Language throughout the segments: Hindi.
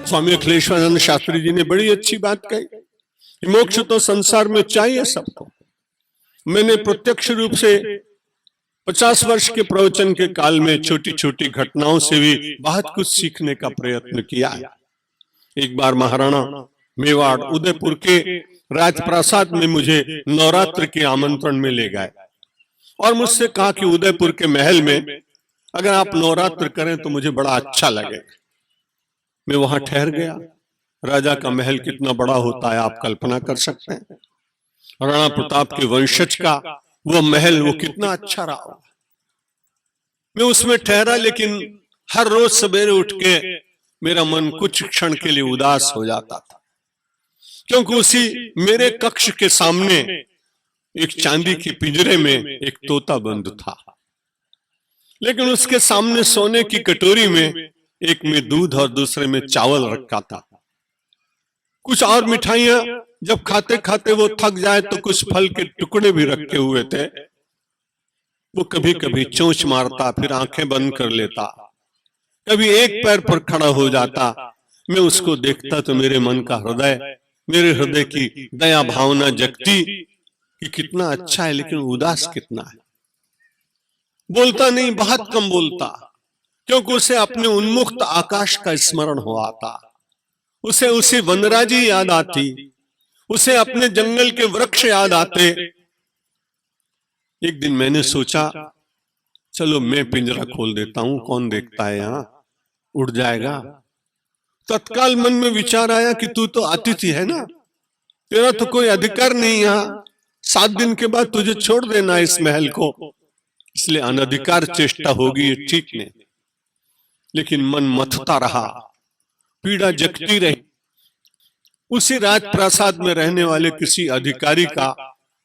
स्वामी अखिलेश्वरानंद शास्त्री जी ने बड़ी अच्छी बात कही, मोक्ष तो संसार में चाहिए सबको। मैंने प्रत्यक्ष रूप से 50 वर्ष के प्रवचन के काल में छोटी छोटी घटनाओं से भी बहुत कुछ सीखने का प्रयत्न किया है। एक बार महाराणा मेवाड़ उदयपुर के राजप्रासाद में मुझे नवरात्र के आमंत्रण में ले गए और मुझसे कहा कि उदयपुर के महल में अगर आप नवरात्र करें तो मुझे बड़ा अच्छा लगेगा। मैं वहां ठहर गया। राजा का महल कितना बड़ा होता है आप कल्पना कर सकते हैं। राणा प्रताप के वंशज का वो महल वो कितना अच्छा रहा होगा। मैं उसमें ठहरा, लेकिन हर रोज सवेरे उठ के मेरा मन कुछ क्षण के लिए उदास हो जाता था, क्योंकि उसी मेरे कक्ष के सामने एक चांदी के पिंजरे में एक तोता बंद था, लेकिन उसके सामने सोने की कटोरी में एक में दूध और दूसरे में चावल रखा था। कुछ और मिठाइयां जब खाते खाते वो थक जाए तो कुछ फल के टुकड़े भी रखे हुए थे। वो कभी कभी चोंच मारता, फिर आंखें बंद कर लेता, कभी एक पैर पर खड़ा हो जाता। मैं उसको देखता तो मेरे मन का मेरे हृदय की दया भावना जगती कि कितना अच्छा है, लेकिन उदास कितना है। बोलता नहीं, बहुत कम बोलता, क्योंकि उसे अपने उन्मुक्त आकाश का स्मरण हो आता, उसे वनराजी याद आती, उसे अपने जंगल के वृक्ष याद आते। एक दिन मैंने सोचा चलो मैं पिंजरा खोल देता हूं, कौन देखता है यहां, उड़ जाएगा। तत्काल मन में विचार आया कि तू तो अतिथि है ना, तेरा तो कोई अधिकार नहीं यहां, 7 दिन के बाद तुझे छोड़ देना इस महल को, इसलिए अनधिकार चेष्टा होगी ये ठीक नहीं। लेकिन मन मथता रहा, पीड़ा जगती रही। उसी राजप्रासाद में रहने वाले किसी अधिकारी का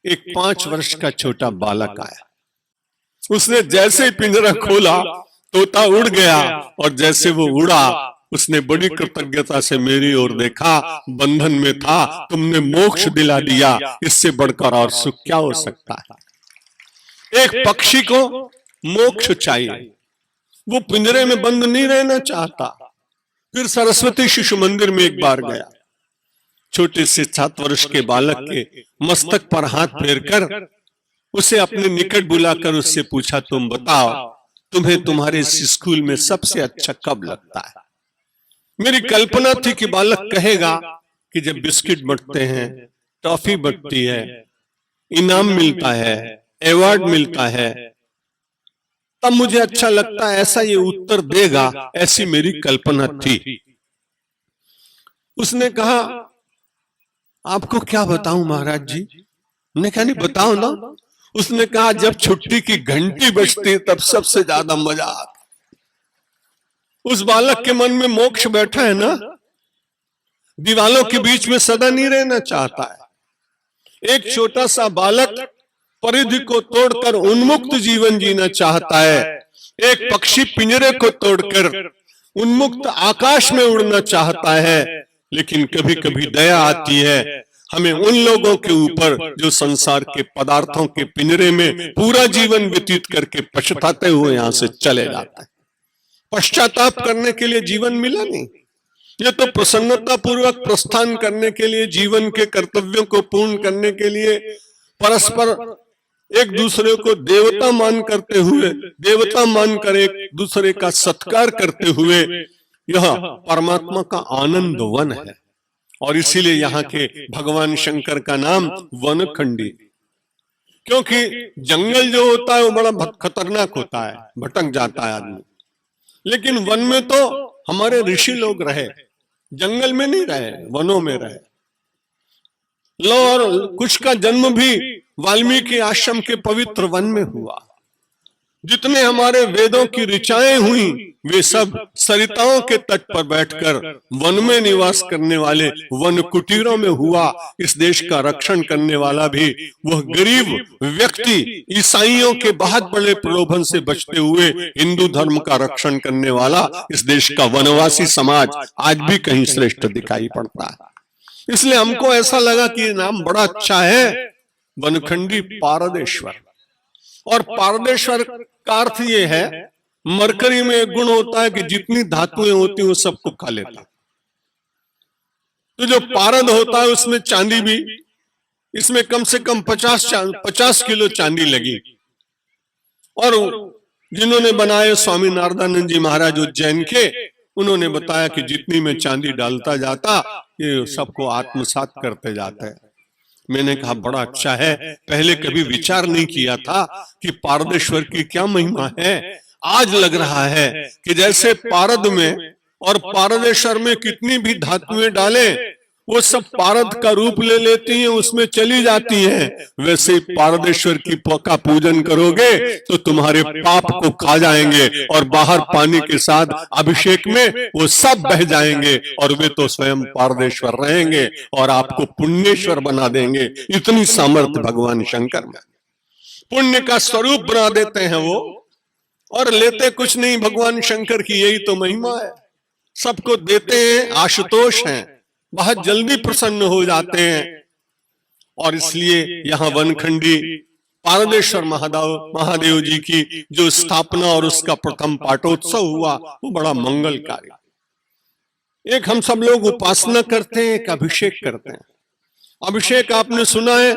एक 5 वर्ष का छोटा बालक आया। उसने जैसे ही पिंजरा खोला तोता उड़ गया, और जैसे वो उड़ा उसने बड़ी कृतज्ञता से मेरी ओर देखा। बंधन में था, तुमने मोक्ष दिला दिया, इससे बढ़कर और सुख क्या हो सकता है। एक पक्षी को मोक्ष चाहिए, वो पिंजरे में बंद नहीं रहना चाहता। फिर सरस्वती शिशु मंदिर में एक बार गया, छोटे से 7 वर्ष के बालक के मस्तक पर हाथ फेरकर उसे अपने निकट बुलाकर उससे पूछा, तुम बताओ तुम्हें तुम्हारे इस स्कूल में सबसे अच्छा कब लगता है। मेरी कल्पना थी कि बालक कहेगा कि जब बिस्किट बंटते हैं, टॉफी बंटती है, इनाम मिलता है, अवार्ड मिलता है, तब मुझे अच्छा लगता है, ऐसा ये उत्तर देगा, ऐसी मेरी कल्पना थी। उसने कहा आपको क्या बताऊं महाराज जी। मैंने कहा नहीं बताओ ना। उसने कहा जब छुट्टी की घंटी बजती तब सबसे ज्यादा मजा आता। उस बालक के मन में मोक्ष बैठा है ना, दीवालों के बीच में सदा नहीं रहना चाहता है। एक छोटा सा बालक परिधि को तोड़कर उन्मुक्त जीवन जीना चाहता है। एक पक्षी पिंजरे को तोड़कर उन्मुक्त आकाश में उड़ना चाहता है। लेकिन कभी कभी दया आती है हमें उन लोगों के ऊपर जो संसार के पदार्थों के पिंजरे में पूरा जीवन व्यतीत करके पछताते हुए यहां से चले जाते हैं। पश्चाताप करने के लिए जीवन मिला नहीं, ये तो प्रसन्नता पूर्वक प्रस्थान करने के लिए, जीवन के कर्तव्यों को पूर्ण करने के लिए, परस्पर एक दूसरे को देवता मानकर एक दूसरे का सत्कार करते हुए, यह परमात्मा का आनंद वन है। और इसीलिए यहाँ के भगवान शंकर का नाम वनखंडी, क्योंकि जंगल जो होता है वो बड़ा खतरनाक होता है, भटक जाता है आदमी। लेकिन वन में तो हमारे ऋषि लोग रहे, जंगल में नहीं रहे, वनों में रहे। लो और कुछ का जन्म भी वाल्मीकि आश्रम के पवित्र वन में हुआ। जितने हमारे वेदों की ऋचाएं हुई वे सब सरिताओं के तट पर बैठकर वन में निवास करने वाले वन कुटीरों में हुआ। इस देश का रक्षण करने वाला भी वह गरीब व्यक्ति, ईसाइयों के बहुत बड़े प्रलोभन से बचते हुए हिंदू धर्म का रक्षण करने वाला इस देश का वनवासी समाज आज भी कहीं श्रेष्ठ दिखाई पड़ता है। इसलिए हमको ऐसा लगा कि नाम बड़ा अच्छा है, वनखंडी पारदेश्वर। और पारदेश्वर का अर्थ ये है, मरकरी में एक गुण होता है कि जितनी धातुएं होती हैं वो सबको खा लेता। तो जो पारद होता है उसमें चांदी भी, इसमें कम से कम 50 किलो चांदी लगी। और जिन्होंने बनाए स्वामी नारदानंद जी महाराज उज्जैन के, उन्होंने बताया कि जितनी में चांदी डालता जाता ये सबको आत्मसात करते जाते हैं। मैंने कहा बड़ा अच्छा है, पहले कभी विचार नहीं किया था कि पारदेश्वर की क्या महिमा है। आज लग रहा है कि जैसे पारद में और पारदेश्वर में कितनी भी धातुएं डालें वो सब पारद का रूप ले लेती हैं, उसमें चली जाती हैं। वैसे पारदेश्वर की का पूजन करोगे तो तुम्हारे पाप को खा जाएंगे और बाहर पानी के साथ अभिषेक में वो सब बह जाएंगे और वे तो स्वयं पारदेश्वर रहेंगे और आपको पुण्येश्वर बना देंगे। इतनी सामर्थ्य भगवान शंकर में, पुण्य का स्वरूप बना देते हैं वो, और लेते कुछ नहीं। भगवान शंकर की यही तो महिमा है, सबको देते हैं, आशुतोष हैं, बहुत जल्दी प्रसन्न हो जाते हैं। और इसलिए यहाँ वनखंडी पारदेश्वर महादेव जी की जो स्थापना और उसका प्रथम पाटोत्सव हुआ वो बड़ा मंगलकारी। एक हम सब लोग उपासना करते हैं, एक अभिषेक करते हैं। अभिषेक आपने सुना है,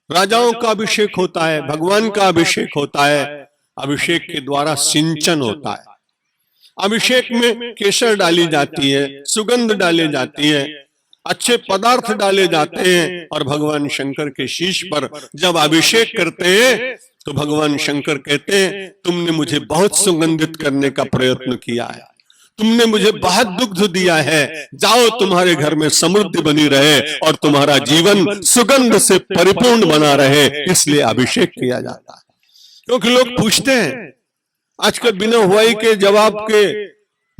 राजाओं का अभिषेक होता है, भगवान का अभिषेक होता है। अभिषेक के द्वारा सिंचन होता है। अभिषेक में केसर डाली जाती है, सुगंध डाली जाती है, अच्छे पदार्थ डाले जाते हैं। और भगवान शंकर के शीश पर जब अभिषेक करते हैं तो भगवान शंकर कहते हैं तुमने मुझे बहुत सुगंधित करने का प्रयत्न किया है, तुमने मुझे बहुत दुग्ध दिया है, जाओ तुम्हारे घर में समृद्धि बनी रहे और तुम्हारा जीवन सुगंध से परिपूर्ण बना रहे, इसलिए अभिषेक किया जाता है। क्योंकि लोग पूछते हैं, आजकल बिना हुआई के जवाब के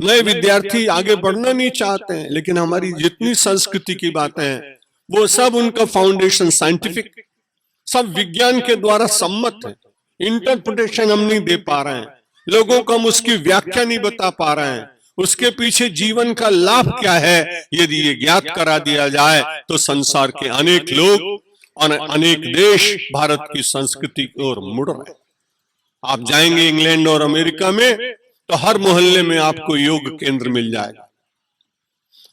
नए विद्यार्थी आगे बढ़ना नहीं चाहते हैं, लेकिन हमारी जितनी संस्कृति की बातें हैं वो सब उनका फाउंडेशन साइंटिफिक, सब विज्ञान के द्वारा सम्मत है। इंटरप्रिटेशन हम नहीं दे पा रहे हैं, लोगों को हम उसकी व्याख्या नहीं बता पा रहे हैं, उसके पीछे जीवन का लाभ क्या है। यदि ये ज्ञात करा दिया जाए तो संसार के अनेक लोग और अनेक देश भारत की संस्कृति की ओर मुड़ रहे हैं। आप जाएंगे इंग्लैंड और अमेरिका में तो हर मोहल्ले में आपको योग केंद्र मिल जाएगा।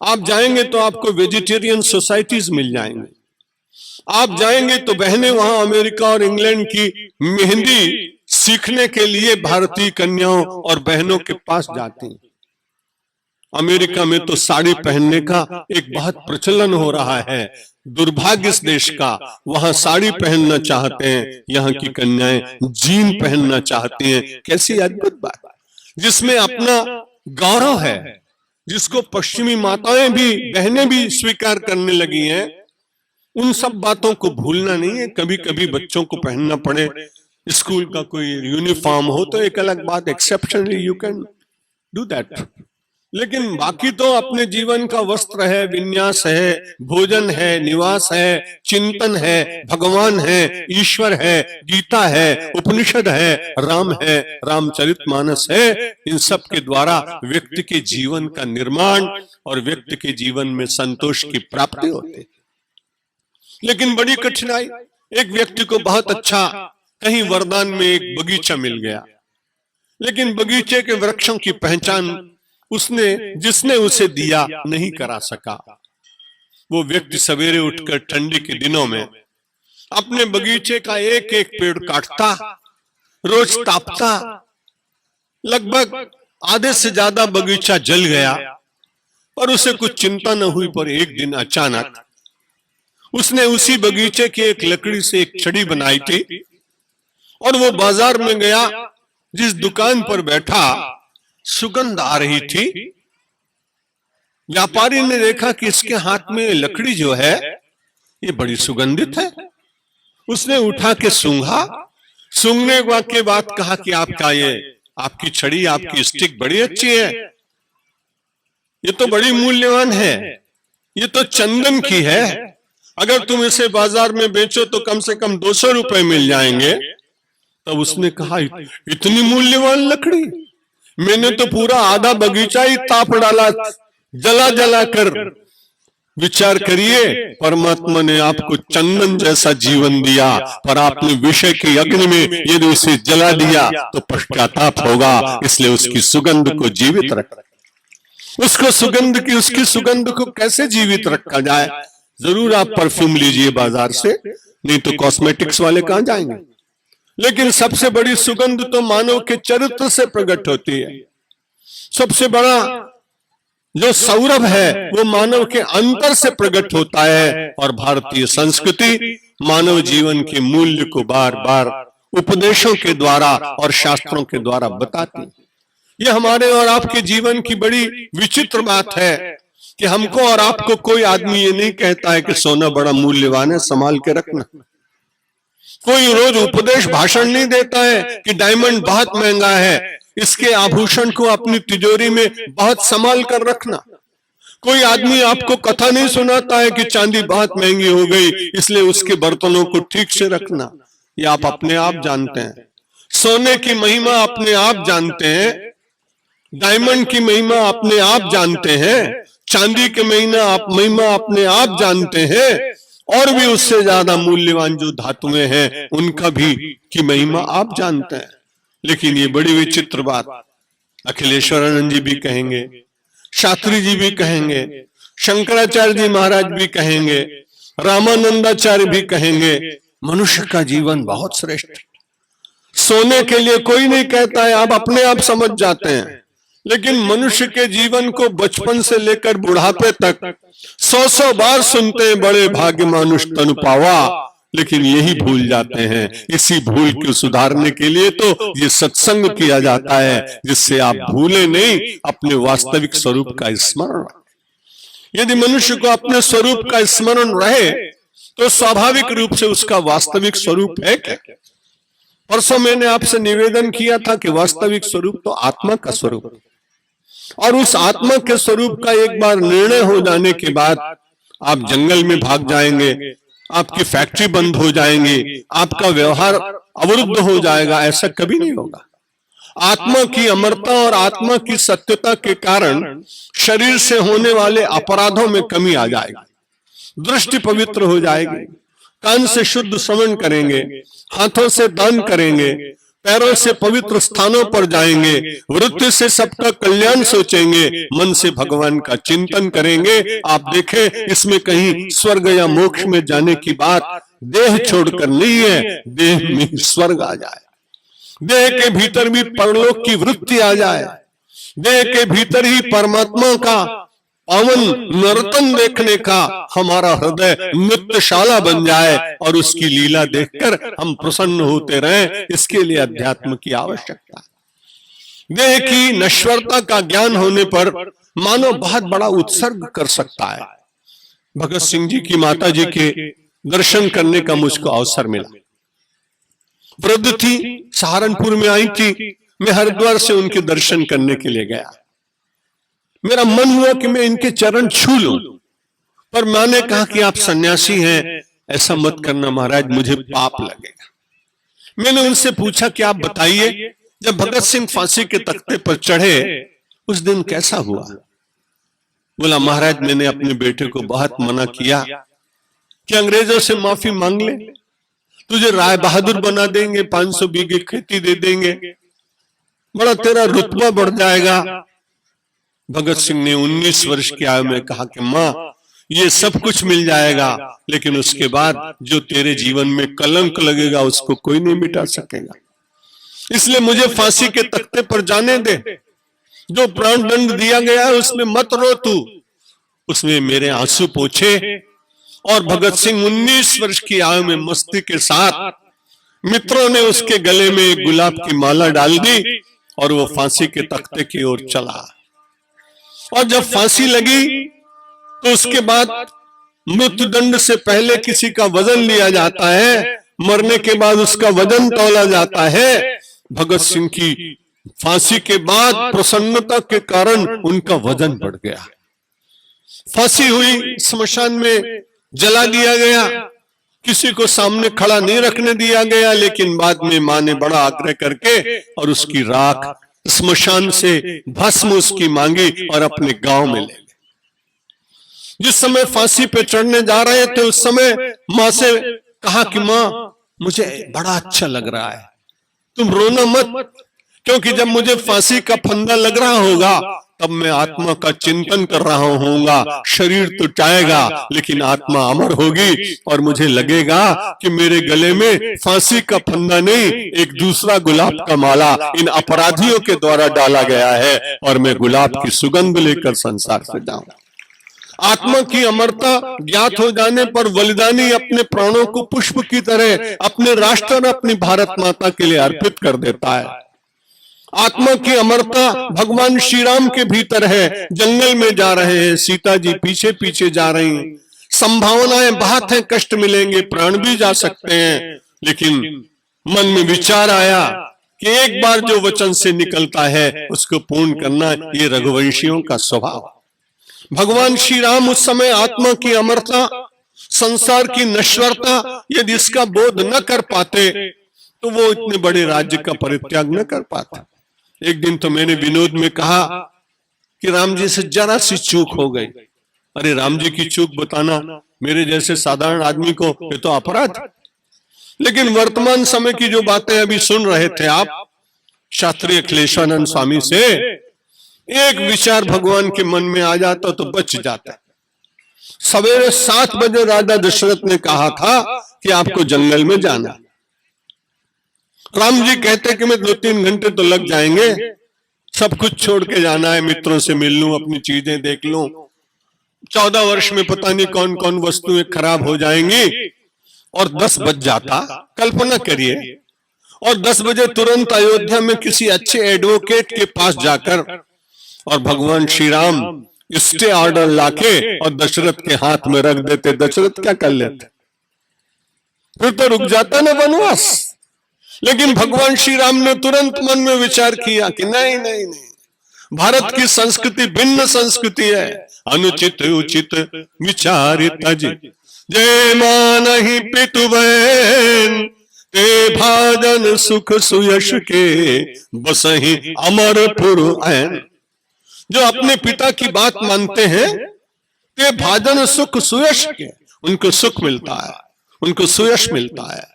आप जाएंगे तो आपको वेजिटेरियन सोसाइटीज मिल जाएंगे। आप जाएंगे तो बहनें वहां अमेरिका और इंग्लैंड की मेहंदी सीखने के लिए भारतीय कन्याओं और बहनों के पास जाती हैं। अमेरिका में तो साड़ी पहनने का एक बहुत प्रचलन हो रहा है। दुर्भाग्य इस देश का, वहां साड़ी पहनना चाहते हैं, यहाँ की कन्याएं जीन पहनना चाहती हैं। कैसी अद्भुत बात, जिसमें अपना गौरव है, जिसको पश्चिमी माताएं भी, बहनें भी स्वीकार करने लगी हैं। उन सब बातों को भूलना नहीं है। कभी कभी बच्चों को पहनना पड़े, स्कूल का कोई यूनिफॉर्म हो तो एक अलग बात, exceptionally you can do that, लेकिन बाकी तो अपने जीवन का वस्त्र है, विन्यास है, भोजन है, निवास है, चिंतन है, भगवान है, ईश्वर है, गीता है, उपनिषद है, राम है, रामचरितमानस है। इन सब के द्वारा व्यक्ति के जीवन का निर्माण और व्यक्ति के जीवन में संतोष की प्राप्ति होती है। लेकिन बड़ी कठिनाई, एक व्यक्ति को बहुत अच्छा कहीं वरदान में एक बगीचा मिल गया, लेकिन बगीचे के वृक्षों की पहचान उसने, जिसने उसे दिया, नहीं करा सका। वो व्यक्ति सवेरे उठकर ठंडी के दिनों में अपने बगीचे का एक एक पेड़ काटता, रोज तापता, लगभग आधे से ज्यादा बगीचा जल गया, पर उसे कुछ चिंता न हुई। पर एक दिन अचानक उसने उसी बगीचे की एक लकड़ी से एक छड़ी बनाई थी और वो बाजार में गया। जिस दुकान पर बैठा सुगंध आ रही थी, व्यापारी ने देखा कि इसके हाथ में लकड़ी जो है ये बड़ी सुगंधित है। उसने उठा के सूंघा, सूंघने के बाद कहा कि आपका ये, आपकी छड़ी, आपकी स्टिक बड़ी अच्छी है, ये तो बड़ी मूल्यवान है, ये तो चंदन की है, अगर तुम इसे बाजार में बेचो तो कम से कम 200 रुपए मिल जाएंगे। तब उसने कहा इतनी मूल्यवान लकड़ी, मैंने तो पूरा आधा बगीचा ही ताप डाला, जला जला कर। विचार करिए, परमात्मा ने आपको चंदन जैसा जीवन दिया, पर आपने विषय के अग्नि में यदि उसे जला दिया तो पश्चाताप होगा। इसलिए उसकी सुगंध को जीवित रख। उसको सुगंध की, उसकी सुगंध को कैसे जीवित रखा जाए। जरूर आप परफ्यूम लीजिए बाजार से, नहीं तो कॉस्मेटिक्स वाले कहां जाएंगे। लेकिन सबसे बड़ी सुगंध तो मानव के चरित्र से प्रकट होती है। सबसे बड़ा जो सौरभ है वो मानव के अंतर से प्रकट होता है। और भारतीय संस्कृति मानव जीवन के मूल्य को बार बार उपदेशों के द्वारा और शास्त्रों के द्वारा बताती है। यह हमारे और आपके जीवन की बड़ी विचित्र बात है कि हमको और आपको कोई आदमी ये नहीं कहता है कि सोना बड़ा मूल्यवान है, संभाल के रखना। कोई रोज उपदेश भाषण नहीं देता है कि डायमंड बहुत महंगा है, इसके आभूषण को अपनी तिजोरी में बहुत संभाल कर रखना। कोई आदमी आपको कथा नहीं सुनाता है कि चांदी बहुत महंगी हो गई, इसलिए उसके बर्तनों को ठीक से रखना। ये आप अपने आप जानते हैं। सोने की महिमा अपने आप जानते हैं, डायमंड की महिमा अपने आप जानते हैं, चांदी की महिमा अपने आप जानते हैं, और भी उससे ज्यादा मूल्यवान जो धातुएं हैं उनका भी की महिमा आप जानते हैं। लेकिन ये बड़ी विचित्र बात अखिलेश्वरानंद जी भी कहेंगे, शास्त्री जी भी कहेंगे, शंकराचार्य जी महाराज भी कहेंगे, रामानंदाचार्य भी कहेंगे, मनुष्य का जीवन बहुत श्रेष्ठ। सोने के लिए कोई नहीं कहता है, आप अपने आप समझ जाते हैं। लेकिन मनुष्य के जीवन को बचपन से लेकर बुढ़ापे तक 100 बार सुनते हैं, बड़े भाग्य मानुष तनु पावा, लेकिन यही भूल जाते हैं। इसी भूल को सुधारने के लिए तो ये सत्संग किया जाता है, जिससे आप भूले नहीं, अपने वास्तविक स्वरूप का स्मरण। यदि मनुष्य को अपने स्वरूप का स्मरण रहे तो स्वाभाविक रूप से उसका वास्तविक स्वरूप है क्या। परसों मैंने आपसे निवेदन किया था कि वास्तविक स्वरूप तो आत्मा का स्वरूप, और उस आत्मा के स्वरूप का एक बार निर्णय हो जाने के बाद आप जंगल में भाग जाएंगे, आपकी फैक्ट्री बंद हो जाएंगी, आपका व्यवहार अवरुद्ध हो जाएगा, ऐसा कभी नहीं होगा। आत्मा की अमरता और आत्मा की सत्यता के कारण शरीर से होने वाले अपराधों में कमी आ जाएगी, दृष्टि पवित्र हो जाएगी, कान से शुद्ध श्रवण करेंगे, हाथों से दान करेंगे, पैरों से पवित्र स्थानों पर जाएंगे, वृत्ति से सबका कल्याण सोचेंगे, मन से भगवान का चिंतन करेंगे। आप देखें, इसमें कहीं स्वर्ग या मोक्ष में जाने की बात देह छोड़कर नहीं है, देह में स्वर्ग आ जाए, देह के भीतर भी परलोक की वृत्ति आ जाए, देह के भीतर ही परमात्मा का पावन नर्तन देखने का हमारा हृदय नृत्यशाला बन जाए, और उसकी लीला देखकर हम प्रसन्न होते रहें। इसके लिए अध्यात्म की आवश्यकता है। देह की नश्वरता का ज्ञान होने पर मानव बहुत बड़ा उत्सर्ग कर सकता है। भगत सिंह जी की माता जी के दर्शन करने का मुझको अवसर मिला। वृद्ध थी, सहारनपुर में आई थी, मैं हरिद्वार से उनके दर्शन करने के लिए गया। मेरा मन हुआ कि मैं इनके चरण छू लूं, पर मैंने कहा कि आप सन्यासी हैं, ऐसा मत करना महाराज, मुझे पाप लगेगा। मैंने उनसे पूछा कि आप बताइए, जब भगत सिंह फांसी के तख्ते पर चढ़े उस दिन कैसा हुआ। बोला महाराज, मैंने अपने बेटे को बहुत मना किया कि अंग्रेजों से माफी मांग ले, तुझे राय बहादुर बना देंगे, 500 बीघे खेती दे देंगे, बड़ा तेरा रुतबा बढ़ जाएगा। भगत सिंह ने 19 वर्ष की आयु में कहा कि मां, ये सब कुछ मिल जाएगा, लेकिन उसके बाद जो तेरे जीवन में कलंक लगेगा उसको कोई नहीं मिटा सकेगा, इसलिए मुझे फांसी के तख्ते पर जाने दे। जो प्राण दंड दिया गया है उसमें मत रो तू। उसमें मेरे आंसू पोंछे, और भगत सिंह 19 वर्ष की आयु में मस्ती के साथ मित्रों ने उसके गले में एक गुलाब की माला डाल दी, और वो फांसी के तख्ते की ओर चला। और जब फांसी लगी तो उसके बाद मृत्युदंड से पहले किसी का वजन लिया जाता है, मरने के बाद उसका वजन तौला जाता है। भगत सिंह की फांसी के बाद प्रसन्नता के कारण उनका वजन बढ़ गया। फांसी हुई, स्मशान में जला दिया गया, किसी को सामने खड़ा नहीं रखने दिया गया, लेकिन बाद में मां ने बड़ा आग्रह करके और उसकी राख स्मशान से भस्म उसकी मांगी और अपने गांव में ले गए। जिस समय फांसी पे चढ़ने जा रहे थे उस समय मां से कहा कि मां, मुझे बड़ा अच्छा लग रहा है, तुम रोना मत, क्योंकि जब मुझे फांसी का फंदा लग रहा होगा तब मैं आत्मा का चिंतन कर रहा होऊंगा। शरीर तो जाएगा लेकिन आत्मा अमर होगी और मुझे लगेगा कि मेरे गले में फांसी का फंदा नहीं, एक दूसरा गुलाब का माला इन अपराधियों के द्वारा डाला गया है और मैं गुलाब की सुगंध लेकर संसार से जाऊं। आत्मा की अमरता ज्ञात हो जाने पर बलिदानी अपने प्राणों को पुष्प की तरह अपने राष्ट्र और अपनी भारत माता के लिए अर्पित कर देता है। आत्मा की अमरता भगवान श्री राम के भीतर है। जंगल में जा रहे हैं, सीता जी पीछे पीछे जा रही हैं। संभावनाएं बहुत हैं, कष्ट मिलेंगे, प्राण भी जा सकते हैं, लेकिन मन में विचार आया कि एक बार जो वचन से निकलता है उसको पूर्ण करना, ये रघुवंशियों का स्वभाव। भगवान श्री राम उस समय आत्मा की अमरता, संसार की नश्वरता यदि इसका बोध न कर पाते तो वो इतने बड़े राज्य का परित्याग न कर पाते। एक दिन तो मैंने विनोद में कहा कि राम जी से जरा सी चूक हो गई। अरे राम जी की चूक बताना मेरे जैसे साधारण आदमी को ये तो अपराध। लेकिन वर्तमान समय की जो बातें अभी सुन रहे थे आप शास्त्री अखिलेशानंद स्वामी से, एक विचार भगवान के मन में आ जाता तो बच जाता। सवेरे 7 बजे राजा दशरथ ने कहा था कि आपको जंगल में जाना। राम जी कहते कि मैं 2-3 घंटे तो लग जाएंगे, सब कुछ छोड़ के जाना है, मित्रों से मिल लूं, अपनी चीजें देख लूं। 14 वर्ष में पता नहीं कौन कौन वस्तुएं खराब हो जाएंगी। और 10 बज जाता, कल्पना करिए, और 10 बजे तुरंत अयोध्या में किसी अच्छे एडवोकेट के पास जाकर और भगवान श्री राम स्टे ऑर्डर लाके और दशरथ के हाथ में रख देते। दशरथ क्या कर लेते? फिर तो रुक जाता ना वनवास। लेकिन भगवान श्री राम ने तुरंत मन में विचार किया कि नहीं नहीं नहीं, भारत की संस्कृति भिन्न संस्कृति है। अनुचित उचित विचार तज, जय मानहि पितु बहन, ते भाजन सुख सुयश के, बसहि अमरपुर ऐन। जो अपने पिता की बात मानते हैं ते भाजन सुख सुयश के, उनको सुख मिलता है, उनको सुयश मिलता है।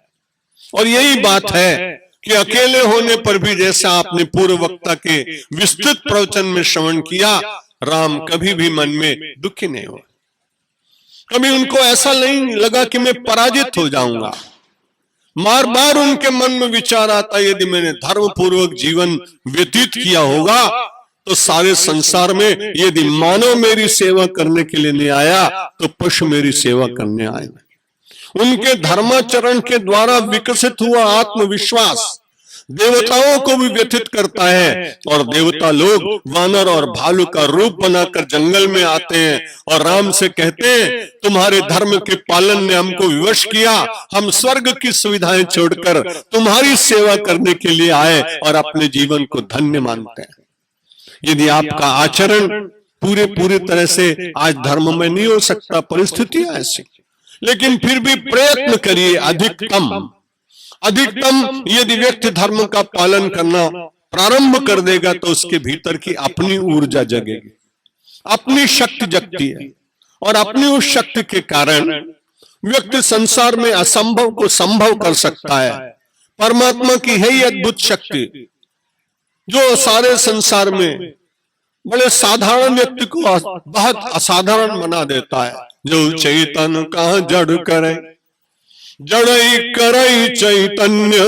और यही बात है कि अकेले होने पर भी, जैसा आपने पूर्व वक्ता के विस्तृत प्रवचन में श्रवण किया, राम कभी भी मन में दुखी नहीं हुआ। कभी उनको ऐसा नहीं लगा कि मैं पराजित हो जाऊंगा। बार बार उनके मन में विचार आता, यदि मैंने धर्म पूर्वक जीवन व्यतीत किया होगा तो सारे संसार में यदि मानव मेरी सेवा करने के लिए नहीं आया तो पशु मेरी सेवा करने आए। उनके धर्माचरण के द्वारा विकसित हुआ आत्मविश्वास देवताओं को भी व्यथित करता है। और देवता लोग वानर और भालू का रूप बनाकर जंगल में आते हैं और राम से कहते हैं, तुम्हारे धर्म के पालन ने हमको विवश किया, हम स्वर्ग की सुविधाएं छोड़कर तुम्हारी सेवा करने के लिए आए और अपने जीवन को धन्य मानते हैं। यदि आपका आचरण पूरी तरह से आज धर्म में नहीं हो सकता, परिस्थिति ऐसी, लेकिन फिर भी प्रयत्न करिए। अधिकतम यदि व्यक्ति धर्म का पालन करना प्रारंभ कर देगा तो उसके भीतर की अपनी ऊर्जा जगेगी, अपनी शक्ति जगती है, और अपनी उस शक्ति के कारण व्यक्ति संसार में असंभव को संभव कर सकता है। परमात्मा की है ही अद्भुत शक्ति जो सारे संसार में बड़े साधारण व्यक्ति को बहुत असाधारण बना देता है। जो चैतन्य का जड़ करे, जड़ई करई चैतन्य,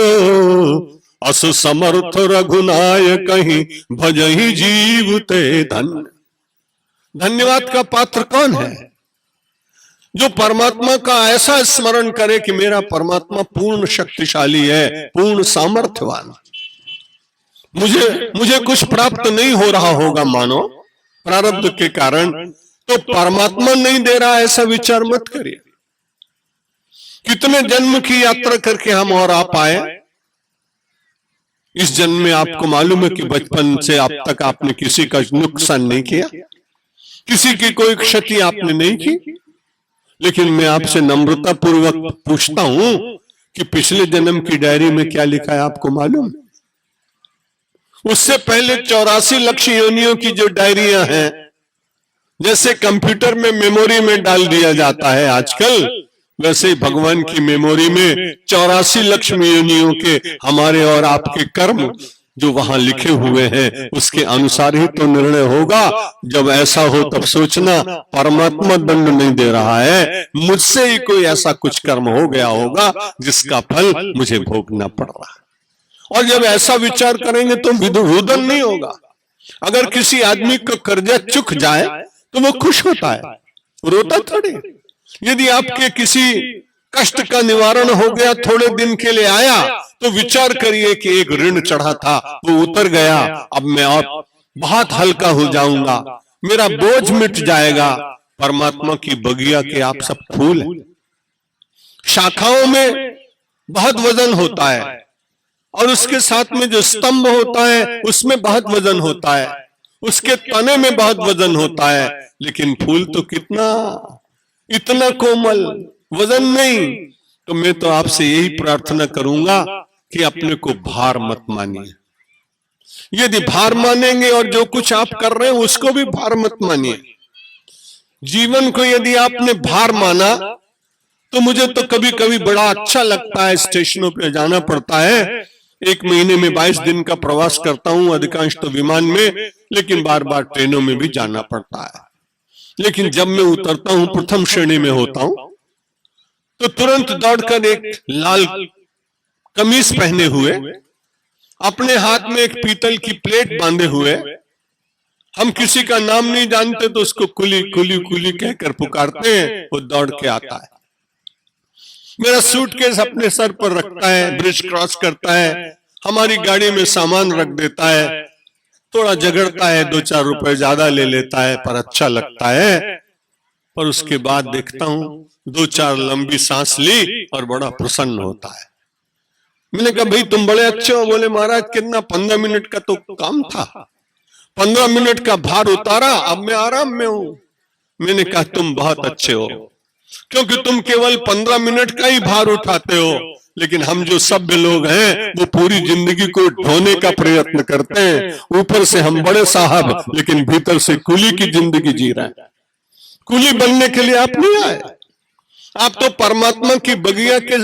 अस समर्थ रघुनाय कहीं भजही जीव ते धन्य। धन्यवाद का पात्र कौन है? जो परमात्मा का ऐसा स्मरण करे कि मेरा परमात्मा पूर्ण शक्तिशाली है, पूर्ण सामर्थ्यवान। मुझे कुछ प्राप्त नहीं हो रहा होगा मानो प्रारब्ध के कारण, तो परमात्मा नहीं दे रहा, ऐसा विचार मत करिए। कितने जन्म की यात्रा करके हम और आप आए। इस जन्म में आपको मालूम है कि बचपन से अब तक आपने किसी का नुकसान नहीं किया, किसी की कोई क्षति आपने नहीं की। लेकिन मैं आपसे नम्रता पूर्वक पूछता हूं कि पिछले जन्म की डायरी में क्या लिखा है आपको मालूम? उससे पहले 84 लाख योनियों की जो डायरियां हैं, जैसे कंप्यूटर में मेमोरी में डाल दिया जाता है आजकल, वैसे ही भगवान की मेमोरी में 84 लाख योनियों के हमारे और आपके कर्म जो वहां लिखे हुए हैं उसके अनुसार ही तो निर्णय होगा। जब ऐसा हो तब सोचना परमात्मा दंड नहीं दे रहा है, मुझसे ही कोई ऐसा कुछ कर्म हो गया होगा जिसका फल मुझे भोगना पड़ रहा है। और जब ऐसा विचार करेंगे तो रुदन नहीं होगा। अगर किसी आदमी को कर्जा चुक जाए तो वो खुश होता है, रोता थोड़ी। यदि आपके किसी कष्ट का निवारण हो गया, थोड़े दिन के लिए आया, तो विचार करिए कि एक ऋण चढ़ा था वो उतर गया, अब मैं और बहुत हल्का हो जाऊंगा, मेरा बोझ मिट जाएगा। परमात्मा की बगिया के आप सब फूल हैं, शाखाओं में बहुत वजन होता है और उसके साथ में जो स्तंभ होता है उसमें बहुत वजन होता है, उसके तने में बहुत वजन होता है, लेकिन फूल तो कितना, इतना कोमल, वजन नहीं। तो मैं तो आपसे यही प्रार्थना करूंगा कि अपने को भार मत मानिए। यदि भार मानेंगे और जो कुछ आप कर रहे हैं उसको भी भार मत मानिए। जीवन को यदि आपने भार माना तो मुझे तो कभी कभी बड़ा अच्छा लगता है, स्टेशनों पे जाना पड़ता है। एक महीने में 22 दिन का प्रवास करता हूं, अधिकांश तो विमान में, लेकिन बार बार ट्रेनों में भी जाना पड़ता है। लेकिन जब मैं उतरता हूं, प्रथम श्रेणी में होता हूं, तो तुरंत दौड़कर एक लाल कमीज पहने हुए, अपने हाथ में एक पीतल की प्लेट बांधे हुए, हम किसी का नाम नहीं जानते तो उसको कुली कुली कुली कहकर पुकारते हैं, वो दौड़ के आता है, मेरा सूटकेस अपने सर पर रखता है, ब्रिज क्रॉस करता है, हमारी गाड़ी में सामान रख देता है, थोड़ा झगड़ता है, 2-4 रुपए ज्यादा ले लेता है, पर अच्छा लगता है। पर उसके बाद देखता हूं 2-4 लंबी सांस ली और बड़ा प्रसन्न होता है। मैंने कहा भाई तुम बड़े अच्छे हो। बोले महाराज कितना, 15 मिनट का तो काम था, 15 मिनट का भार उतारा, अब मैं आराम में हूं। मैंने कहा तुम बहुत अच्छे हो, क्योंकि तुम केवल 15 मिनट का ही भार उठाते हो, लेकिन हम जो सभ्य लोग हैं वो पूरी जिंदगी को ढोने का प्रयत्न करते हैं। ऊपर से हम बड़े साहब, लेकिन भीतर से कुली की जिंदगी जी रहे हैं। कुली बनने के लिए आप नहीं आए, आप तो परमात्मा की बगिया के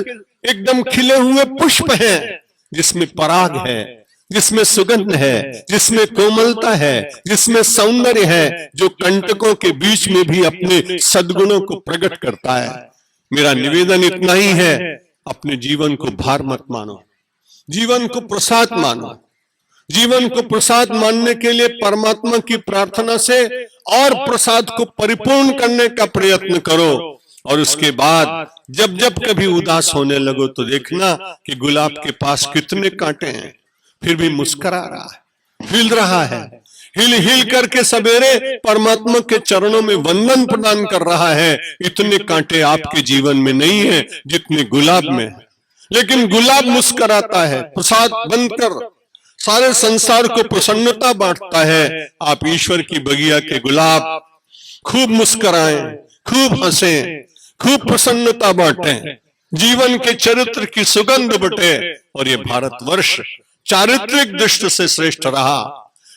एकदम खिले हुए पुष्प हैं, जिसमें पराग है, जिसमें सुगंध है, जिसमें कोमलता है, जिसमें सौंदर्य है, जो कंटकों के बीच में भी अपने सद्गुणों को प्रकट करता है। मेरा निवेदन इतना ही है, अपने जीवन को भार मत मानो, जीवन को प्रसाद मानो। जीवन को प्रसाद मानने के लिए परमात्मा की प्रार्थना से और प्रसाद को परिपूर्ण करने का प्रयत्न करो। और उसके बाद जब जब कभी उदास होने लगो तो देखना कि गुलाब के पास कितने कांटे हैं, फिर भी मुस्कुरा रहा है, हिल रहा है, हिल हिल करके सवेरे परमात्मा के चरणों में वंदन प्रदान कर रहा है। इतने कांटे आपके जीवन में नहीं है जितने गुलाब में है, लेकिन गुलाब मुस्कुराता है, प्रसाद बनकर सारे संसार को प्रसन्नता बांटता है। आप ईश्वर की बगिया के गुलाब, खूब मुस्कुराएं, खूब हंसें, खूब प्रसन्नता बांटें, जीवन के चरित्र की सुगंध बटे। और ये भारतवर्ष चारित्रिक दृष्टि से श्रेष्ठ रहा,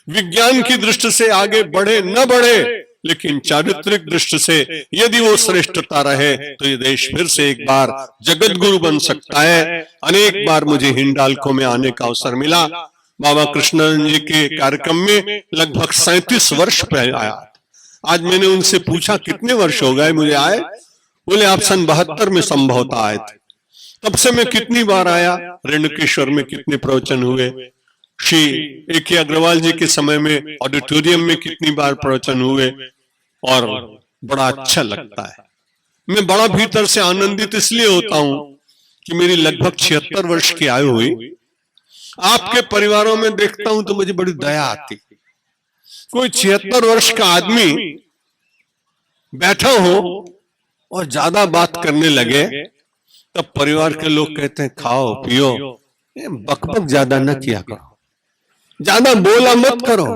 विज्ञान की दृष्टि से आगे बढ़े न बढ़े, लेकिन चारित्रिक दृष्टि से यदि वो श्रेष्ठता रहे तो ये देश फिर से एक बार जगत गुरु बन सकता है। अनेक बार मुझे हिंडाल्को में आने का अवसर मिला। बाबा कृष्णानंद जी के कार्यक्रम में लगभग 37 वर्ष पहले आया। आज मैंने उनसे पूछा कितने वर्ष हो गए मुझे आए? बोले आप सन 72 में संभवतः आए थे। तब से मैं कितनी बार आया, रेणुकेश्वर में कितने प्रवचन हुए, श्री A.K. अग्रवाल जी के समय में ऑडिटोरियम में कितनी बार प्रवचन हुए, और बड़ा अच्छा लगता है। मैं बड़ा भीतर से आनंदित इसलिए होता हूं कि मेरी लगभग 76 वर्ष की आयु हुई। आपके परिवारों में देखता हूं तो मुझे बड़ी दया आती। कोई 76 वर्ष का आदमी बैठा हो और ज्यादा बात करने लगे, तब परिवार के लोग कहते हैं खाओ पियो, बकबक ज्यादा न किया करो, ज्यादा बोला मत करो।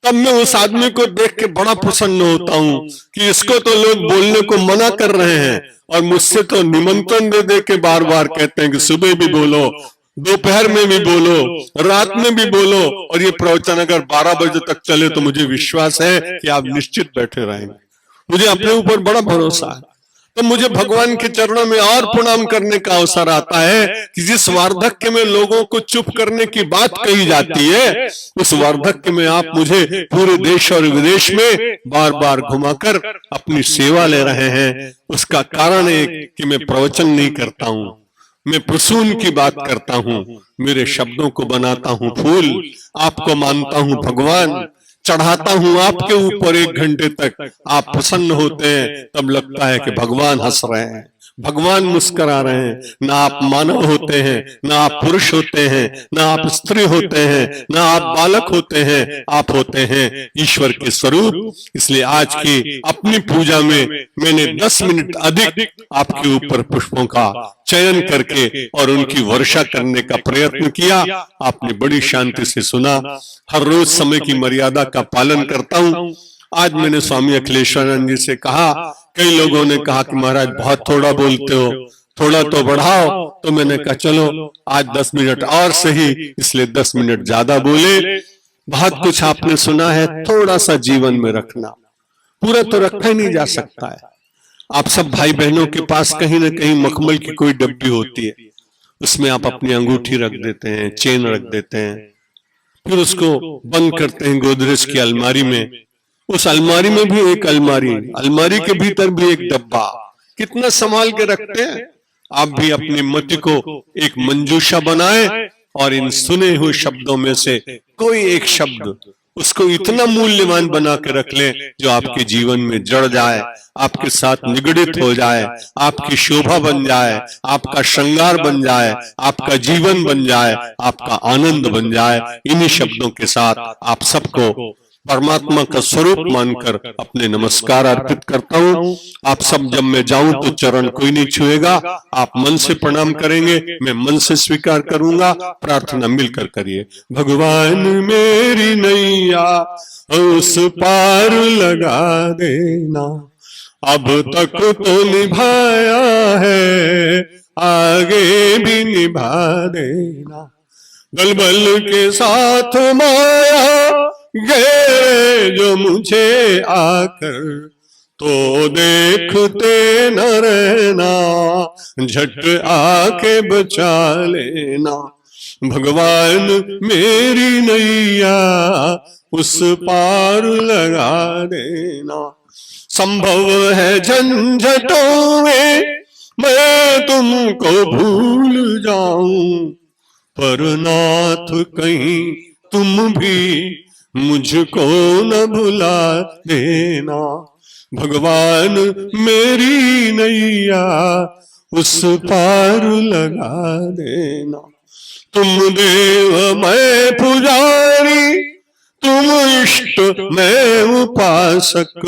तब मैं उस आदमी को देख के बड़ा प्रसन्न होता हूं कि इसको तो लोग बोलने को मना कर रहे हैं, और मुझसे तो निमंत्रण दे दे के बार बार कहते हैं कि सुबह भी बोलो, दोपहर में भी बोलो, रात में भी बोलो, और ये प्रवचन अगर 12 बजे तक चले तो मुझे विश्वास है कि आप निश्चित बैठे रहेंगे। मुझे अपने ऊपर बड़ा भरोसा है। तो मुझे भगवान के चरणों में और प्रणाम करने का अवसर आता है कि जिस वार्धक्य में लोगों को चुप करने की बात कही जाती है, उस वार्धक्य में आप मुझे पूरे देश और विदेश में बार बार घुमाकर अपनी सेवा ले रहे हैं। उसका कारण एक कि मैं प्रवचन नहीं करता हूं, मैं प्रसून की बात करता हूं, मेरे शब्दों को बनाता हूं फूल, आपको मानता हूं भगवान, चढ़ाता हूं आपके ऊपर 1 घंटे तक, आप प्रसन्न होते हैं, तब लगता है कि भगवान हंस रहे हैं, भगवान मुस्कुरा रहे हैं। ना आप मानव होते हैं, ना आप पुरुष होते हैं, ना आप स्त्री होते हैं, ना आप बालक होते हैं, आप होते हैं ईश्वर के स्वरूप। इसलिए आज की अपनी पूजा में मैंने 10 मिनट अधिक आपके ऊपर पुष्पों का चयन करके और उनकी वर्षा करने का प्रयत्न किया। आपने बड़ी शांति से सुना। हर रोज समय की मर्यादा का पालन करता हूं। आज मैंने स्वामी अखिलेश्वरानंद जी से कहा, कई लोगों ने कहा कि महाराज बहुत थोड़ा बोलते हो, थोड़ा तो बढ़ाओ। तो मैंने कहा चलो आज 10 मिनट और सही, इसलिए 10 मिनट ज्यादा बोले। बहुत कुछ आपने सुना है, थोड़ा सा जीवन में रखना, पूरा तो रखा ही नहीं जा सकता है। आप सब भाई बहनों के पास कहीं ना कहीं मखमल की कोई डब्बी होती है, उसमें आप अपनी अंगूठी रख देते हैं, चेन रख देते हैं, फिर उसको बंद करते हैं गोदरेज की अलमारी में। उस अलमारी में भी एक अलमारी, अलमारी के भीतर भी एक डब्बा, कितना संभाल के रखते हैं। आप भी अपनी मति को एक मंजूषा बनाएं और इन सुने हुए शब्दों में से कोई एक शब्द उसको इतना मूल्यवान बना के रख लें जो आपके जीवन में जड़ जाए, आपके साथ निगड़ित हो जाए, आपकी शोभा बन जाए, आपका श्रृंगार बन जाए, आपका जीवन बन जाए, आपका आनंद बन जाए। इन्हीं शब्दों के साथ आप सबको परमात्मा का स्वरूप मानकर अपने नमस्कार अर्पित करता हूं। आप सब जब मैं जाऊं तो चरण कोई नहीं छुएगा, आप मन से प्रणाम करेंगे, मैं मन से स्वीकार करूंगा। प्रार्थना मिलकर करिए। भगवान मेरी नैया उस पार लगा देना, अब तक तो निभाया है, आगे भी निभा देना। बलबल के साथ माया गए जो मुझे आकर, तो देखते न रहना, झट आके बचा लेना। भगवान मेरी नैया उस पार लगा देना। संभव है झंझटों में मैं तुमको भूल जाऊं, पर नाथ कहीं तुम भी मुझको न भुला देना। भगवान मेरी नैया उस पार लगा देना। तुम देव मैं पुजारी, तुम इष्ट मैं उपासक,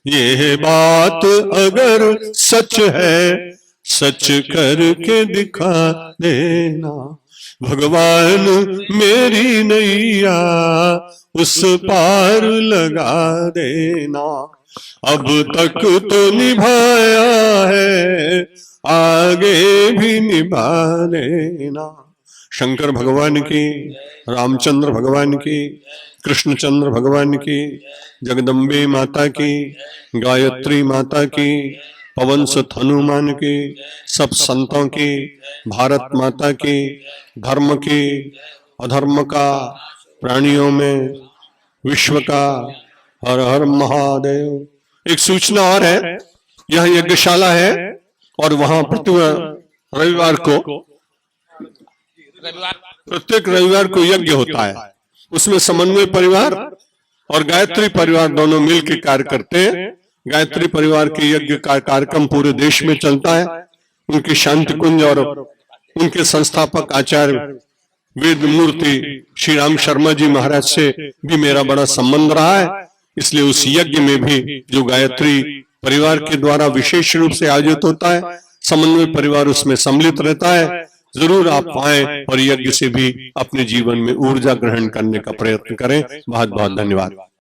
ये बात अगर सच है, सच करके दिखा देना। भगवान मेरी नैया उस पार लगा देना, अब तक तो निभाया है, आगे भी निभा लेना। शंकर भगवान की, रामचंद्र भगवान की, कृष्णचंद्र भगवान की, जगदम्बे माता की, गायत्री माता की, पवन सुत हनुमान की, सब संतों की, भारत माता की, धर्म की, अधर्म का, प्राणियों में, विश्व का। हर हर महादेव। एक सूचना और है, यह यज्ञशाला है और वहां प्रत्येक रविवार को यज्ञ होता है। उसमें समन्वय परिवार और गायत्री परिवार दोनों मिलकर कार्य करते हैं। गायत्री परिवार के यज्ञ का कार्यक्रम पूरे देश में चलता है। उनके शांति कुंज और उनके संस्थापक आचार्य वेद मूर्ति श्री राम शर्मा जी महाराज से भी मेरा बड़ा संबंध रहा है। इसलिए उस यज्ञ में भी जो गायत्री परिवार के द्वारा विशेष रूप से आयोजित होता है, समन्वय परिवार उसमें सम्मिलित रहता है। जरूर आप आए और यज्ञ से भी अपने जीवन में ऊर्जा ग्रहण करने का प्रयत्न करें। बहुत बहुत धन्यवाद।